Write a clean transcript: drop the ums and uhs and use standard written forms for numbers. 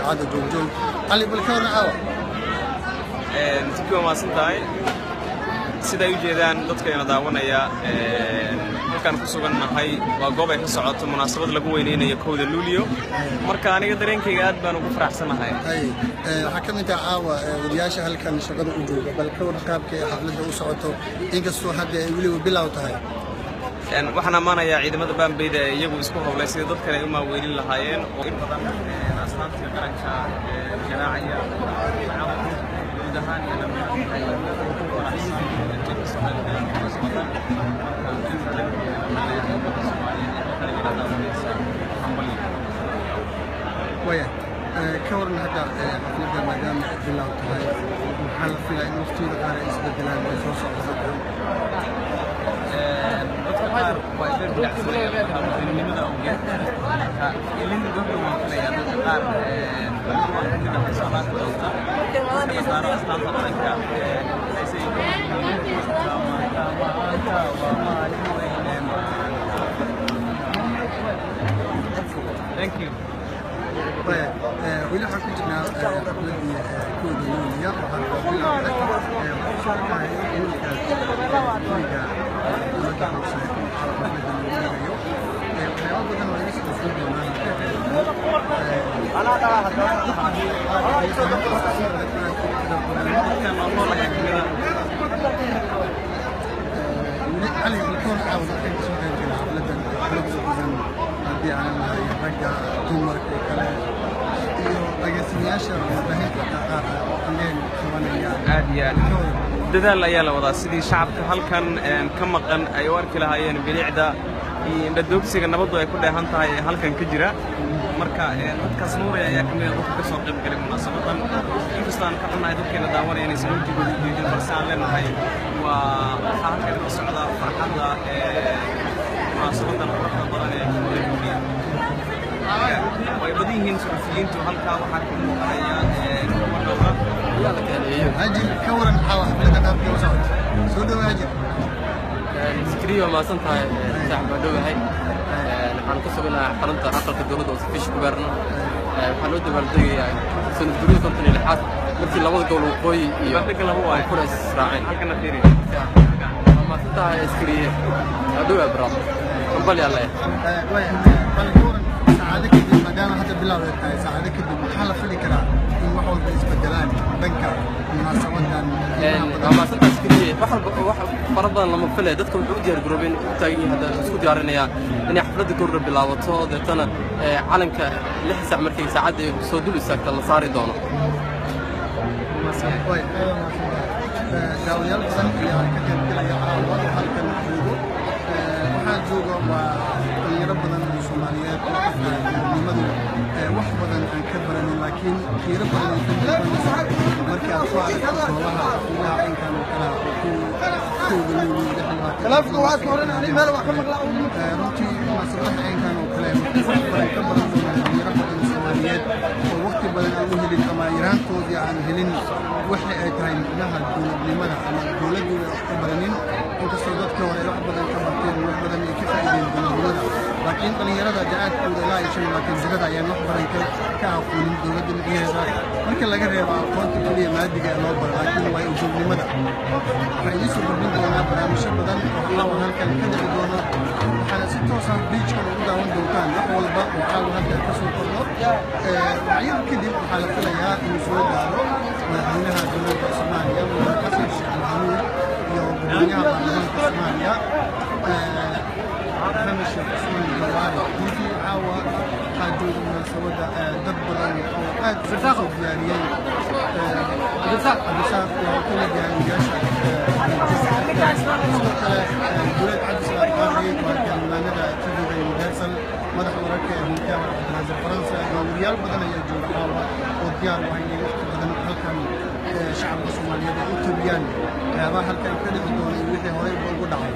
idaacadda joogjoog cali balkawarna caawa تكون ما سنتاي سيدا يجيدان dadkayna daawanaya halkan ku sugannahay waa goob ay ka socoto munaasabad lagu weyneynayo kowda luuliyo marka aniga dareenkayga aad baan ugu faraxsanahay waxa ka mid ah caawa wadiyaasha halkan shaqada u jooga bal ka war qaabkay xafladda u socoto inkastoo hadda ay weli bilow tahay waxaan amaanayaa ciidamada Bambeyda iyagu isku howlay sida dadka ay u maaweelin lahaayeen oo in badan astaanta qaranka jaraacaya ويا كورن هذا حفلة مدام بالله تعالى محل في المفتي على استدلال بفرص Thank you. وإلى حكمتنا حفلتي كود يومية علي بالكون عاوز أحكي شوية في حفلة هذه أنا رجع تومر كلا dadaal ayaa la wadaa sidii shacabka halkan ka maqan ay u arki lahaayeen bilicda iyo indhadoogsiga nabadu ay ku dheehan tahay halkan ka jira marka dadkaas nuuraya ayaa kamid ah dadka soo qayb galay munaasabadan inkastoo aan ka xunahay dadkeena daawanaya inaysan wejigooda jeedin balse aan leenahay waa waxaa halkan ka socda farxadda munaasabadan quruxda badan ee kowda way badan yihiin suxufiyiintu halkaa waxaa ku muuqanaya أجل كورن حوا حفلة قابل وصعد سودو أجل سكريو ما سنتها تاع بدو هاي نحن كسبنا حرنت عقل الدولة وسفيش كبرنا حنود بردي سن الدولة كنت نلحق مثل لو قول قوي يبقى له هو كل إسرائيل حكنا ثيري ما سنتها سكريو بدو أبرام قبل يلا وين بالكورن سعادك ما دام هذا بالله سعادك محل فكرة waxay isbedelaan banka munaasabadan ama saddex kaliya wax farabadan lama filay dadka wuxuu diyaar garoobeen taagin hada isku diyaarinaya in xafladda kordha bilaabato dadana calanka 6 saac markay saacada soo dul istaagta la saari doono daawayaal badan ayaa ka qayb galaya caawa halkan waxaa jooga waa dhalinyaro badan oo Soomaaliyeed nimadu wax badan aan ka baranin laakiin qiiro badan ay ka baranaysaa markii aad ku aragto goobaha ilaha inkan oo kala kalaafku waad ka horan ani meel wax ka maqlaa runtii mas'uuliyadda inkan oo kale wax badan ka baran dhalinyaro badan Soomaaliyeed oo waqti badan aan u helin ama yaraantoodii aan helin waxa ay tahay midnaha dowladnimada ama dowladdu wax ka baranin inkastoo dadka hore wax badan ka barteen wax badan ay ka faa'iideen dowladnimada laakiin dhalinyarada jacaadkooda ilaa ay shan laakiin zirada ayaan wax badan ka aqoonin dowladda dhexdeeda marka laga reebo aqoonta kaliya maadiga ee loo baro laakiin waa ujeednimada waxay idin soo gudbin doonaa barnaamijyo badan oo caawa halkan ka dhici doona waxaana si toos ah beijkan ugu daawan doontaan wax walba oo caawa halkan ka soo kordho waxyar kadib waxaa la filayaa inuu soo gaaro madaxweynaha dowladda Soomaaliya madaxweyne Xasan Sheekh Maxamuud iyo gudoomiyaha baarlamaanka Soomaaliya محمد شيخ عثمان الجواري في عاوة حاجود مناسبة دب بدن أو قاد فرساخ دياريين فرساخ وكل دياريين دولة عبد السلام قاري وكان لنا تجد المدرسة مدح وركة من كامل هذا فرنسا وريال بدن يجوا عاوة وديار وهي وقت بدن حكم شعب الصومالي يتبين هذا هل كان كذا بدون يوحي هاي بقول دعي